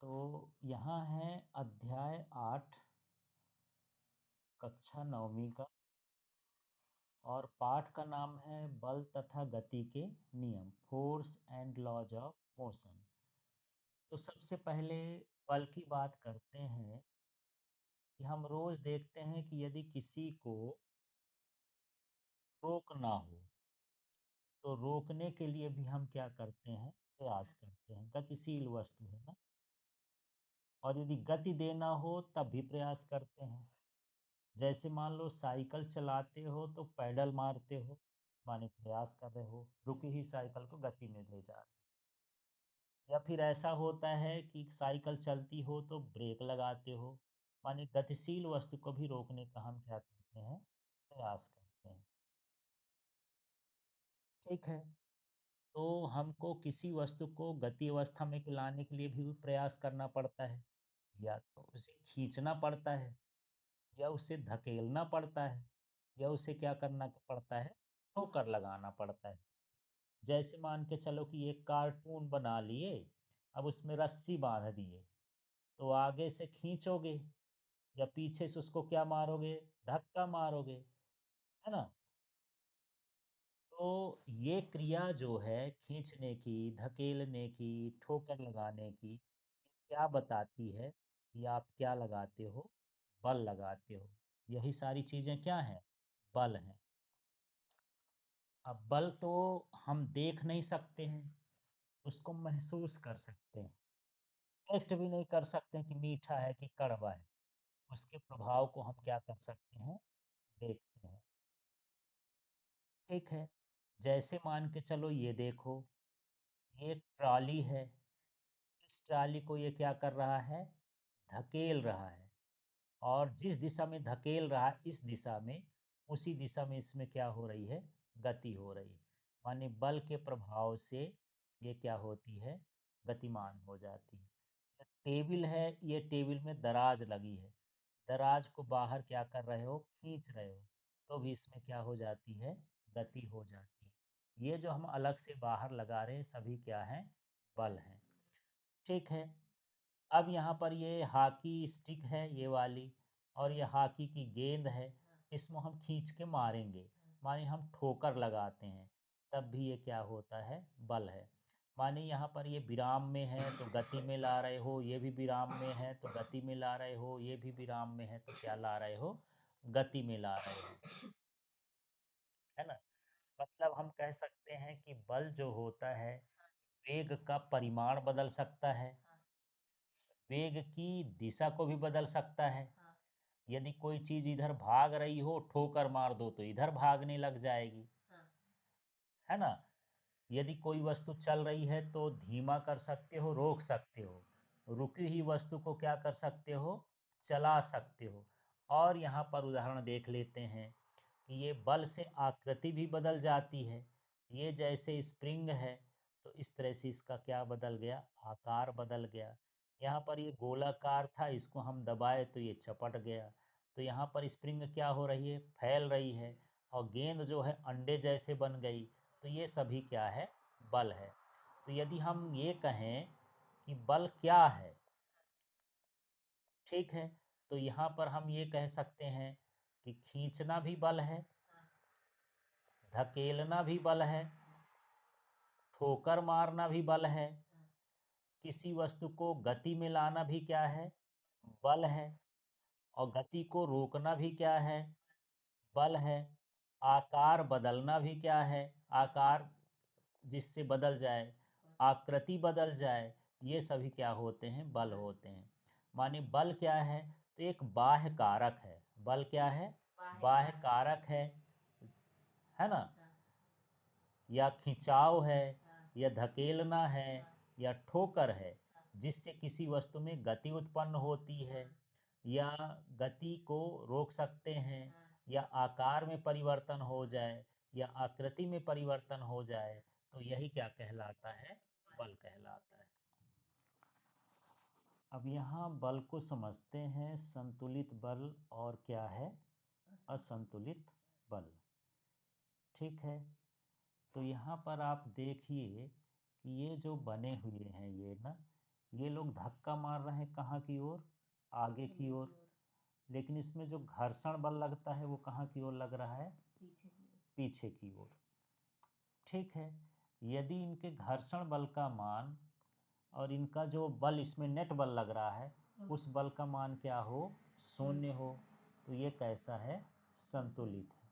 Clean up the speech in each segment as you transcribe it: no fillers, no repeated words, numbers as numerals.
तो यहाँ है अध्याय 8 कक्षा 9वीं का और पाठ का नाम है बल तथा गति के नियम, force and laws of motion. तो सबसे पहले बल की बात करते हैं कि हम रोज देखते हैं कि यदि किसी को रोकना हो तो रोकने के लिए भी हम क्या करते हैं, प्रयास करते हैं। गतिशील वस्तु है ना, और यदि गति देना हो तब भी प्रयास करते हैं। जैसे मान लो साइकिल चलाते हो तो पैडल मारते हो, माने प्रयास कर रहे हो, रुकी हुई साइकिल को गति में ले जा रहे हो। या फिर ऐसा होता है कि साइकिल चलती हो तो ब्रेक लगाते हो, माने गतिशील वस्तु को भी रोकने का हम क्या करते हैं, प्रयास करते हैं। ठीक है, तो हमको किसी वस्तु को गति अवस्था में लाने के लिए भी प्रयास करना पड़ता है। या तो उसे खींचना पड़ता है, या उसे धकेलना पड़ता है, या उसे क्या करना पड़ता है, ठोकर लगाना पड़ता है। जैसे मान के चलो कि एक कार्टून बना लिए, अब उसमें रस्सी बांध दिए, तो आगे से खींचोगे या पीछे से उसको क्या मारोगे, धक्का मारोगे, है ना। तो ये क्रिया जो है खींचने की, धकेलने की, ठोकर लगाने की, ये क्या बताती है कि आप क्या लगाते हो, बल लगाते हो। यही सारी चीजें क्या हैं, बल हैं। अब बल तो हम देख नहीं सकते हैं, उसको महसूस कर सकते हैं। टेस्ट भी नहीं कर सकते हैं कि मीठा है कि कड़वा है। उसके प्रभाव को हम क्या कर सकते हैं, देखते हैं। ठीक है, जैसे मान के चलो ये देखो, ये एक ट्रॉली है। इस ट्रॉली को ये क्या कर रहा है, धकेल रहा है। और जिस दिशा में धकेल रहा है इस दिशा में, उसी दिशा में इसमें क्या हो रही है, गति हो रही है। माने बल के प्रभाव से ये क्या होती है, गतिमान हो जाती है। ये टेबल है, ये टेबल में दराज लगी है, दराज को बाहर क्या कर रहे हो, खींच रहे हो, तो भी इसमें क्या हो जाती है, गति हो जाती है। ये जो हम अलग से बाहर लगा रहे हैं सभी क्या है, बल हैं। ठीक है, अब यहाँ पर ये हॉकी स्टिक है ये वाली, और ये हॉकी की गेंद है। इसमें हम खींच के मारेंगे, माने हम ठोकर लगाते हैं, तब भी ये क्या होता है, बल है। माने यहाँ पर ये विराम में है तो गति में ला रहे हो, ये भी विराम में है तो गति में ला रहे हो, ये भी विराम में है तो क्या ला रहे हो, गति में ला रहे हो, है ना। मतलब हम कह सकते हैं कि बल जो होता है, वेग का परिमाण बदल सकता है, वेग की दिशा को भी बदल सकता है। यदि कोई चीज इधर भाग रही हो, ठोकर मार दो तो इधर भागने लग जाएगी, है ना। यदि कोई वस्तु चल रही है तो धीमा कर सकते हो, रोक सकते हो। रुकी हुई वस्तु को क्या कर सकते हो, चला सकते हो। और यहाँ पर उदाहरण देख लेते हैं कि ये बल से आकृति भी बदल जाती है। ये जैसे स्प्रिंग है तो इस तरह से इसका क्या बदल गया, आकार बदल गया। यहाँ पर ये गोलाकार था, इसको हम दबाए तो ये चपट गया। तो यहाँ पर स्प्रिंग क्या हो रही है, फैल रही है, और गेंद जो है अंडे जैसे बन गई। तो ये सभी क्या है, बल है। तो यदि हम ये कहें कि बल क्या है, ठीक है, तो यहाँ पर हम ये कह सकते हैं कि खींचना भी बल है, धकेलना भी बल है, ठोकर मारना भी बल है, किसी वस्तु को गति में लाना भी क्या है, बल है, और गति को रोकना भी क्या है, बल है। आकार बदलना भी क्या है, आकार जिससे बदल जाए, आकृति बदल जाए, ये सभी क्या होते हैं, बल होते हैं। माने बल क्या है, तो एक बाह्य कारक है। बल क्या है, बाह्य कारक है ना। या खिंचाव है, या धकेलना है, या ठोकर है, जिससे किसी वस्तु में गति उत्पन्न होती है, या गति को रोक सकते हैं, या आकार में परिवर्तन हो जाए, या आकृति में परिवर्तन हो जाए, तो यही क्या कहलाता है, बल कहलाता है। अब यहाँ बल को समझते हैं, संतुलित बल और क्या है, असंतुलित बल। ठीक है, तो यहाँ पर आप देखिए कि ये जो बने हुए हैं ये ना, ये लोग धक्का मार रहे हैं कहाँ की ओर, आगे की ओर, लेकिन इसमें जो घर्षण बल लगता है वो कहाँ की ओर लग रहा है, पीछे की ओर। ठीक है, यदि इनके घर्षण बल का मान और इनका जो बल इसमें नेट बल लग रहा है उस बल का मान क्या हो, शून्य हो, तो ये कैसा है, संतुलित है।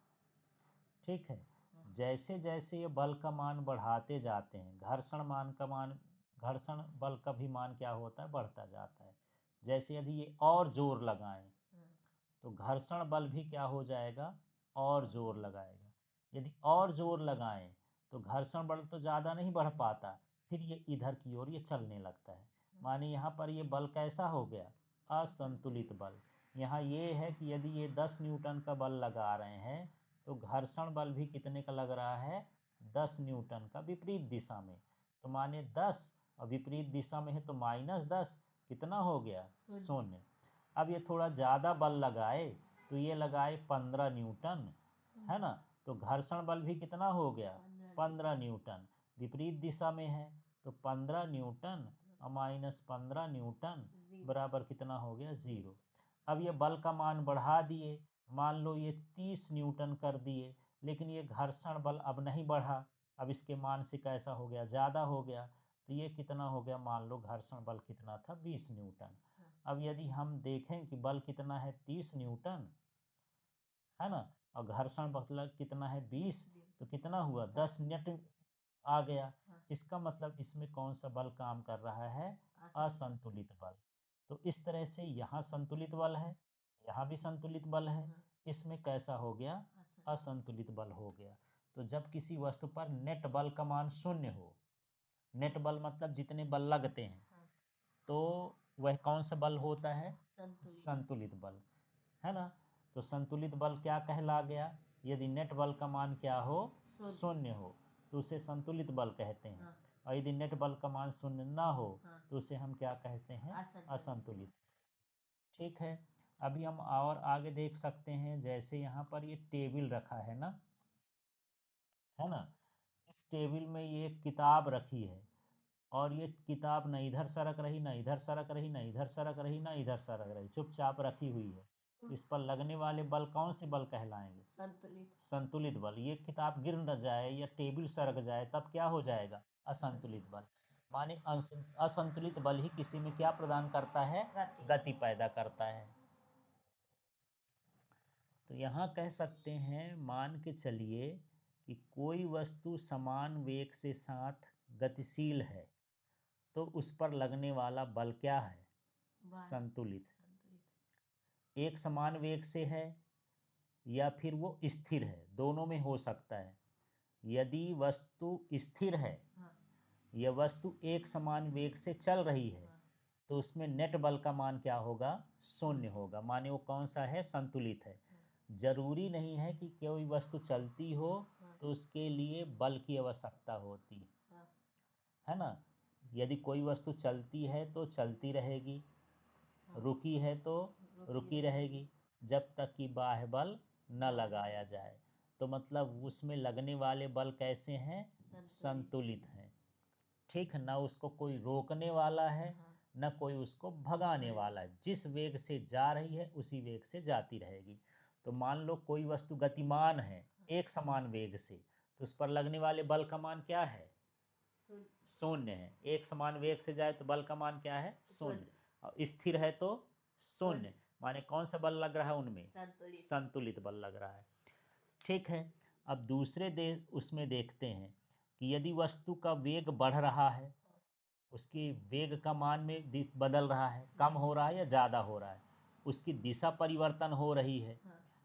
ठीक है, जैसे जैसे ये बल का मान बढ़ाते जाते हैं, घर्षण बल का भी मान क्या होता है, बढ़ता जाता है। जैसे यदि ये और जोर लगाएं तो घर्षण बल भी क्या हो जाएगा, और जोर लगाएगा। यदि और जोर लगाएं तो घर्षण बल तो ज़्यादा नहीं बढ़ पाता, फिर ये इधर की ओर ये चलने लगता है। माने यहाँ पर ये बल कैसा हो गया, असंतुलित बल। यहाँ ये है कि यदि ये 10 न्यूटन का बल लगा रहे हैं तो घर्षण बल भी कितने का लग रहा है, 10 न्यूटन का, विपरीत दिशा में। तो माने 10 और विपरीत दिशा में है तो -10, कितना हो गया, शून्य। अब ये थोड़ा ज़्यादा बल लगाए तो ये लगाए 15 न्यूटन, है ना, तो घर्षण बल भी कितना हो गया, 15 न्यूटन। विपरीत दिशा में है तो 15 न्यूटन और -15 न्यूटन बराबर कितना हो गया, 0। अब ये बल का मान बढ़ा दिए, मान लो ये 30 न्यूटन कर दिए, लेकिन ये घर्षण बल अब नहीं बढ़ा, अब इसके मान से कैसा हो गया, ज़्यादा हो गया। तो ये कितना हो गया, मान लो घर्षण बल कितना था, 20 न्यूटन। अब यदि हम देखें कि बल कितना है, 30 न्यूटन, है ना, और घर्षण बल कितना है, 20, तो कितना हुआ, 10 नेट आ गया। इसका मतलब इसमें कौन सा बल काम कर रहा है, असंतुलित बल। तो इस तरह से यहाँ संतुलित बल है, यहाँ भी संतुलित बल है, इसमें कैसा हो गया, असंतुलित बल हो गया। तो जब किसी वस्तु पर नेट बल का मान शून्य हो, नेट बल मतलब जितने बल लगते हैं, तो वह कौन सा बल होता है, संतुलित बल, है ना। तो संतुलित बल क्या कहला गया, यदि नेट बल का मान क्या हो, शून्य हो, तो उसे संतुलित बल कहते हैं। और यदि नेट बल का मान शून्य ना हो तो उसे हम क्या कहते हैं, असंतुलित। ठीक है, अभी हम और आगे देख सकते हैं, जैसे यहाँ पर ये टेबल रखा है ना, इस टेबल में ये एक किताब रखी है, और ये किताब न इधर सरक रही, न इधर सरक रही, न इधर सरक रही, न इधर सरक रही, चुपचाप रखी हुई है। तो इस पर लगने वाले बल कौन से बल कहलाएंगे, संतुलित बल। ये किताब गिर न जाए या टेबल सरक जाए तब क्या हो जाएगा, असंतुलित बल। माने असंतुलित बल ही किसी में क्या प्रदान करता है, गति पैदा करता है। तो यहाँ कह सकते हैं, मान के चलिए कि कोई वस्तु समान वेग से साथ गतिशील है तो उस पर लगने वाला बल क्या है, संतुलित। एक समान वेग से है या फिर वो स्थिर है, दोनों में हो सकता है। यदि वस्तु स्थिर है या वस्तु एक समान वेग से चल रही है तो उसमें नेट बल का मान क्या होगा, शून्य होगा। माने वो कौन सा है, संतुलित है। जरूरी नहीं है कि कोई वस्तु चलती हो तो उसके लिए बल की आवश्यकता होती है ना। यदि कोई वस्तु चलती है तो चलती रहेगी, रुकी है तो रुकी रहेगी, जब तक कि बाह्य बल न लगाया जाए। तो मतलब उसमें लगने वाले बल कैसे हैं, संतुलित हैं। ठीक है, ना उसको कोई रोकने वाला है न कोई उसको भगाने वाला है, जिस वेग से जा रही है उसी वेग से जाती रहेगी। तो मान लो कोई वस्तु गतिमान है एक समान वेग से, तो उस पर लगने वाले बल का मान क्या है, शून्य है। एक समान वेग से जाए तो बल का मान क्या है, शून्य। और स्थिर है तो शून्य। माने कौन सा बल लग रहा है उनमें, संतुलित बल लग रहा है। ठीक है, अब दूसरे उसमें देखते हैं कि यदि वस्तु का वेग बढ़ रहा है, उसकी वेग का मान में बदल रहा है, कम हो रहा है या ज़्यादा हो रहा है, उसकी दिशा परिवर्तन हो रही है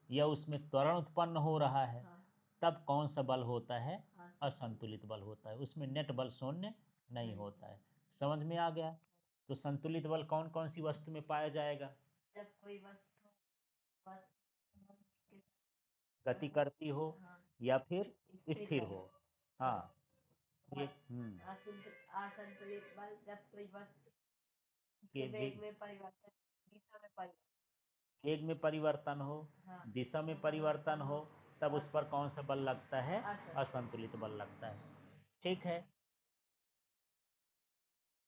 या उसमें त्वरण उत्पन्न हो रहा है, तब कौन सा बल होता है, असंतुलित बल होता है। उसमें नेट बल शून्य नहीं होता है। समझ में आ गया। तो संतुलित बल कौन कौन सी वस्तु में पाया जाएगा, जब कोई वस्तु गति करती हो या फिर स्थिर हो। हाँ, ये असंतुलित बल जब कोई वस्तु के उसके वेग में परिवर्तन, दिशा में परिवर्तन, वेग में परिवर्तन हो, दिशा में परिवर्तन हो, तब उस पर कौन सा बल लगता है, असंतुलित बल लगता है। ठीक है,